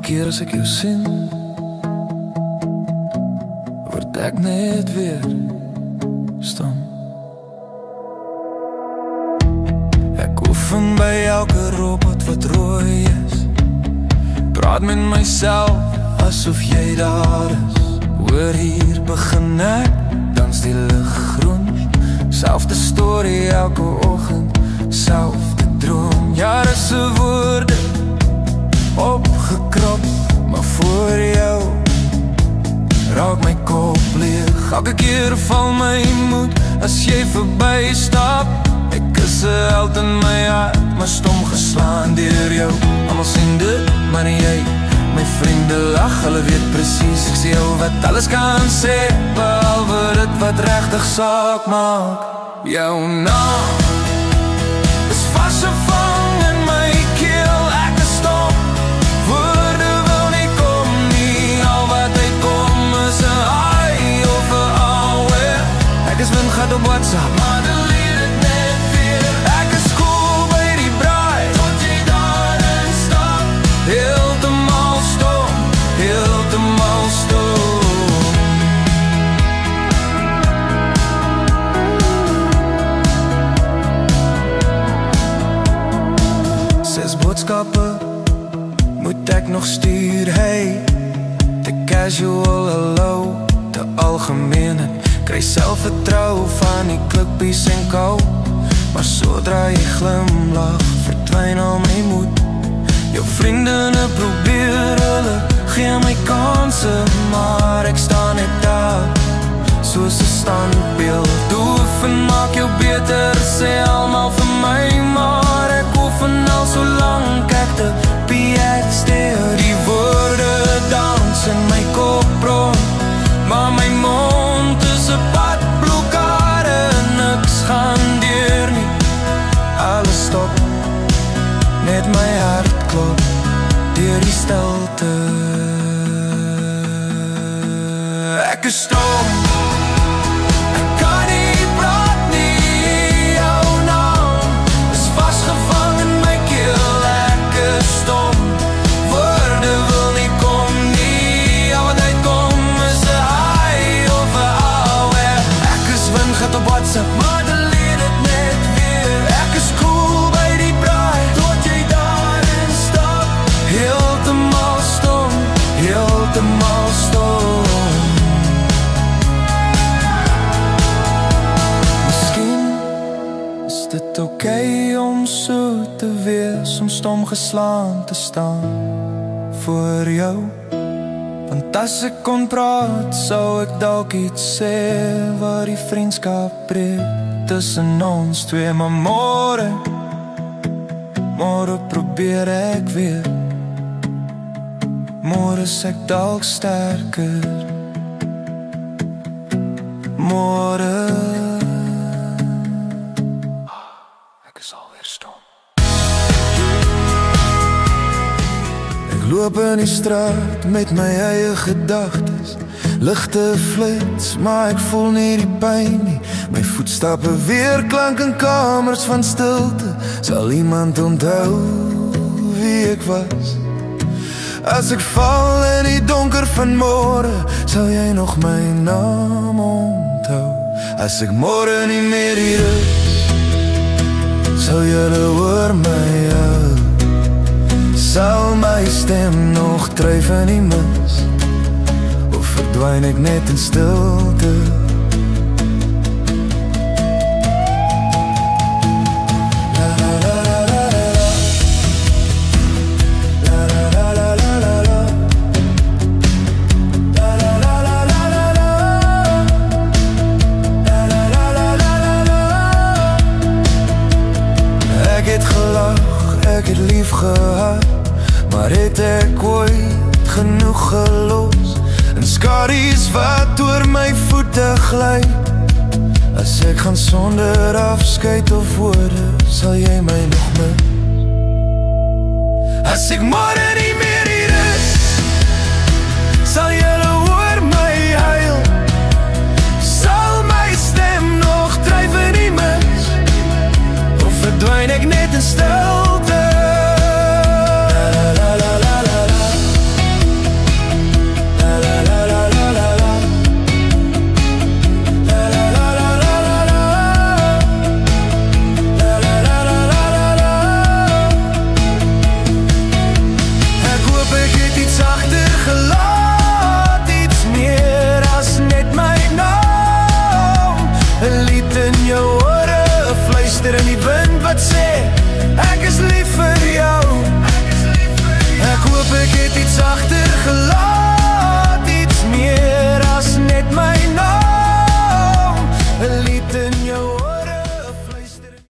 keer as ek jou sien, word ek net weer stom. Ek oefen by elke robot wat rooi is, praat met myself asof jy daar is. Hoor hier begin ek, dans die lig groen, selfde storie elke oggend, selfde droom. Jare se woorde opgekrop, maar voor jou raak my kop leeg. Elke keer val my moed as jy verby stap. Ek is 'n held in my hart, maar stom geslaan deur jou. Almal sien dit, maar nie jy. My vriende lag, hulle weet presies ek sê jou wat alles kan sê, behalwe dit wat regtig saak maak. Jou naam is vasgevang in my keel, ek is stom. Woorde wil nie kom nie, al wat uitkom is 'n hi of 'n awe. Ek is windgat op WhatsApp, maar delete dit net weer. Ek is cool by die braai, tot jy daarin stap. Heeltemal stom, heeltemal stom. Boodskappe moet ek nog stuur, hey. Te casual, hallo, te algemeen. Kry selfvertrou van die klippies en kou, maar sodra jy glimlach, verdwyn al my moed. Jou vriendinne probeer, hulle gee my kanse, maar ek staan net daar, soos 'n standbeeld. Oefen maak jou beter, sê almal vir my, maar ek oefen al so lank ek te piek steur. Die woorde dans in my kop rond, maar my mond is 'n padblokkade. Niks gaan deur nie, alles stop, net my hart klop deur die stilte. Ek is stom, ek kan nie praat nie, jou naam is vasgevang in my keel, ek is stom. Woorde wil nie kom nie, al wat uitkom is 'n hi of 'n awe. Ek is windgat op WhatsApp, maar delete dit net weer. Ek is cool by die braai, tot jy daarin stap. Heeltemal stom, heeltemal stom. Is dit oké om so te wees, om stom geslaan te staan voor jou? Want as ek kon praat, sou ek dalk iets sê wat die vriendskap breek tussen ons twee. Maar môre probeer ek weer. Môre is ek dalk sterker. Môre loop in die straat met my eie gedagtes, ligte flits, maar ek voel nie die pyn nie. My voetstappe weer klank in kamers van stilte. Sal iemand onthou wie ek was? As ek val in die donker van môre, sal jy nog my naam onthou. As ek môre nie meer hier is, sal julle hoor my hou. Sal my stem nog dryf in die mis, of verdwyn ek net in stilte? Ek het gelag, ek het lief gehad, maar het ek ooit genoeg gelos? En skaries wat oor my voete gly. As ek gaan sonder afskeid of woorde, sal jy my nog mis? As ek môre nie meer hier is, sal jy